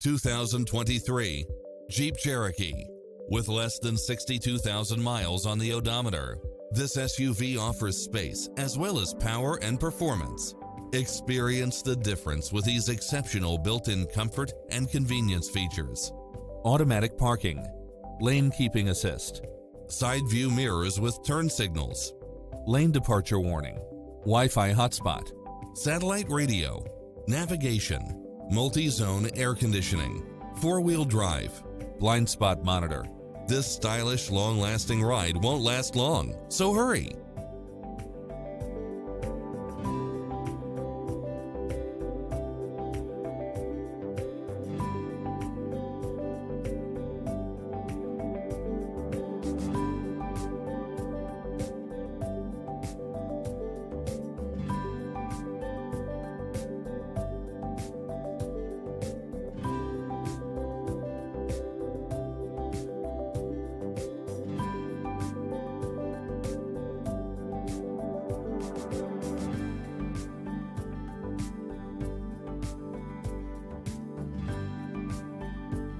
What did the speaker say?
2023 Jeep Cherokee. With less than 62,000 miles on the odometer, this SUV offers space as well as power and performance. Experience the difference with these exceptional built-in comfort and convenience features. Automatic parking, lane keeping assist, side view mirrors with turn signals, lane departure warning, Wi-Fi hotspot, satellite radio, navigation, multi-zone air conditioning, four-wheel drive, blind spot monitor. This stylish, long-lasting ride won't last long, so hurry!